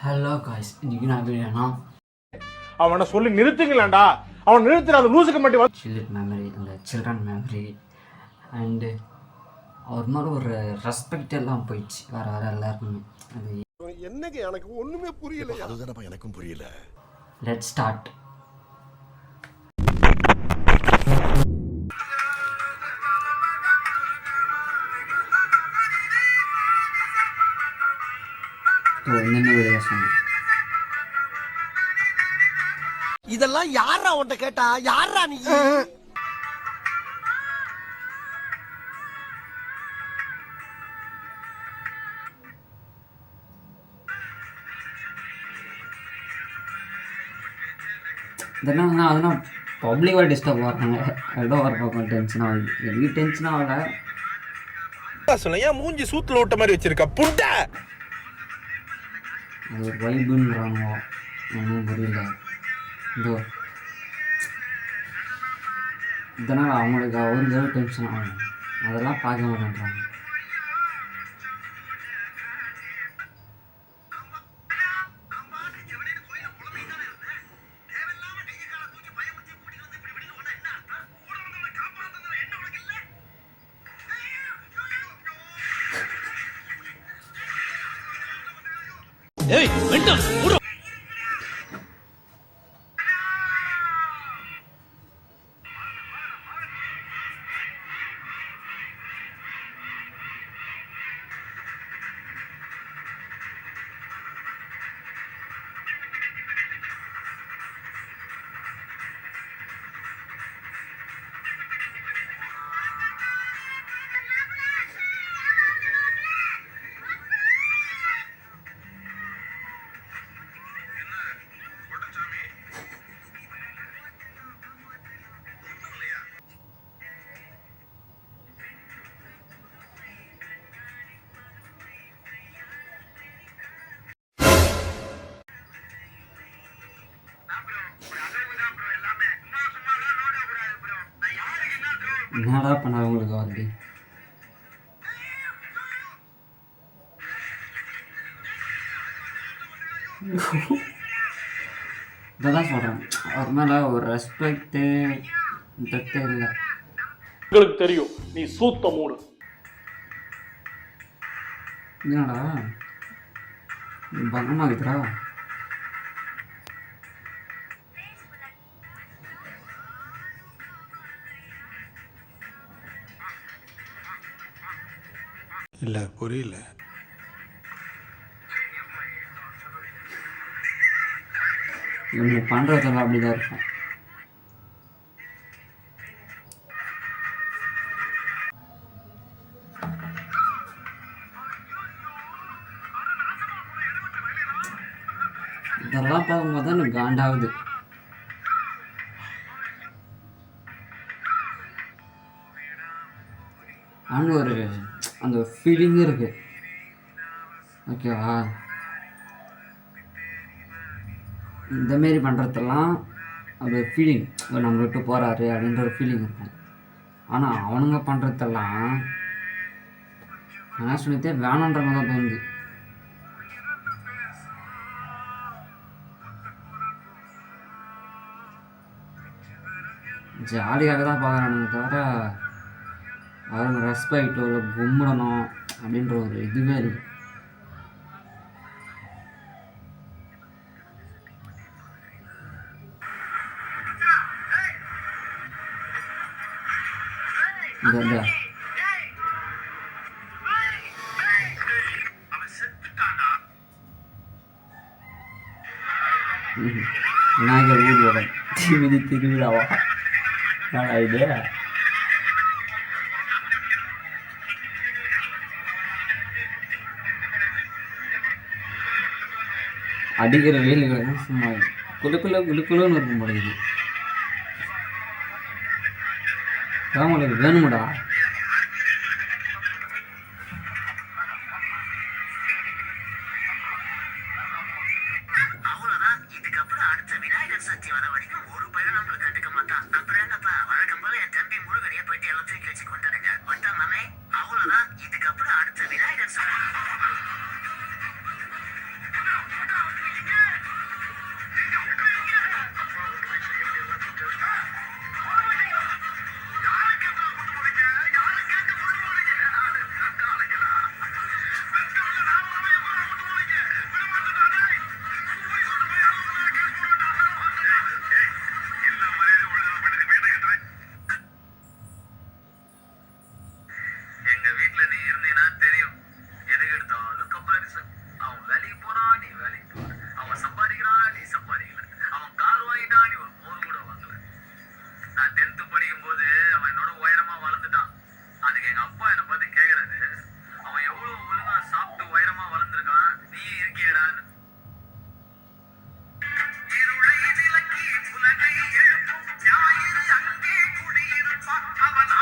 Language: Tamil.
ஹலோ காய்ஸ், இன்னைக்கு நான் வீடியோனா அவனை சொல்லி நிறுத்துங்களேன்டா. அவன் நிறுத்துற அந்த லூசுக்கு மட்டும் வந்து சில்ட்ரன் மெமரி, அந்த சில்ட்ரன் மெமரி அண்டு அவர் மேலே ஒரு ரெஸ்பெக்ட் எல்லாம் போயிடுச்சு வர வர எல்லாருக்குமே. அது என்னங்க எனக்கு ஒண்ணுமே புரியல. அதுதானப்பா எனக்கும் புரியல. Let start. என்னென்ன வீடியோ சொன்னேன். இதெல்லாம் யாரா உன்கிட்ட கேட்டா? யாரா நீ? இதெல்லாம் அதெல்லாம் பப்ளிக்காக டிஸ்டர்ப் ஆகிறாங்க. ஏதோ ஒரு பக்கம் டென்ஷன் ஆகுது. எனக்கு டென்ஷன் ஆகலை. சொல்ல ஏன் மூஞ்சி சூத்துல விட்ட மாதிரி வச்சிருக்கா புட்டை? அது ஒரு வைபுன்றாங்க, ஒன்றும் புரியல. இதனால் அவங்களுக்கு அவருக்கு டென்ஷன் ஆகும். அதெல்லாம் பார்க்க மாட்டேன்றாங்க. ஏய் மெண்டல் புரோ என்னடா பண்ண அவங்களுக்கு வந்து இதான் சொல்கிறேன். அவர் மேலே ஒரு ரெஸ்பெக்டு தட்டே இல்லை. உங்களுக்கு தெரியும் நீ சூத்த மூடு. என்னடா பங்கமாக்குதுடா. இல்ல புரியல. இவங்க பண்ணுறதெல்லாம் அப்படிதான் இருக்கும். இதெல்லாம் பார்க்கும்போது தான் எனக்கு காண்டாகுது. ஆனால் ஒரு அந்த ஃபீலிங் இருக்குது. ஓகேவா? இந்தமாரி பண்ணுறதெல்லாம் அந்த ஃபீலிங், நம்ம விட்டு போகிறாரு அப்படின்ற ஒரு ஃபீலிங் இருக்கும். ஆனால் அவனுங்க பண்ணுறதெல்லாம் நான் சொல்லித்தே வேணான்ற மாதிரி தான் தோணுது. ஜாலியாக தான் பார்க்குறானுங்க தவிர அவங்க ரெஸ்பெக்டோ இல்லை கும்பிடணும் அப்படின்ற ஒரு இதுவே இருக்குது. இந்த விநாயகர் ஊர்வலம் திருவிதி திருவிழாவா? நல்லா இது அடிக்கிற வெயிலுக்கு சும்மா குழுக்குள்ளுன்னு இருக்கும் போடுது. உங்களுக்கு வேணுமாடா? அவ்வளவுதான். இதுக்கப்புறம் அடுத்த விநாயகர் சதுர்த்தி வர வரைக்கும் ஒரு பையன் நம்மளை கண்டுக்க மாட்டான். அப்புறம் என்னப்பா, வழக்கம் போல என் தம்பி முருகனையே போயிட்டு எல்லாம் தூக்கி வச்சு கொண்டாடுங்க. வட்டா மாமே, அவ்வளவுதான். இதுக்கப்புறம் அடுத்த விநாயகர் சதுர்த்தி எழுப்பும் ஞாயிறு அங்கே குடியிருப்பான் அவன்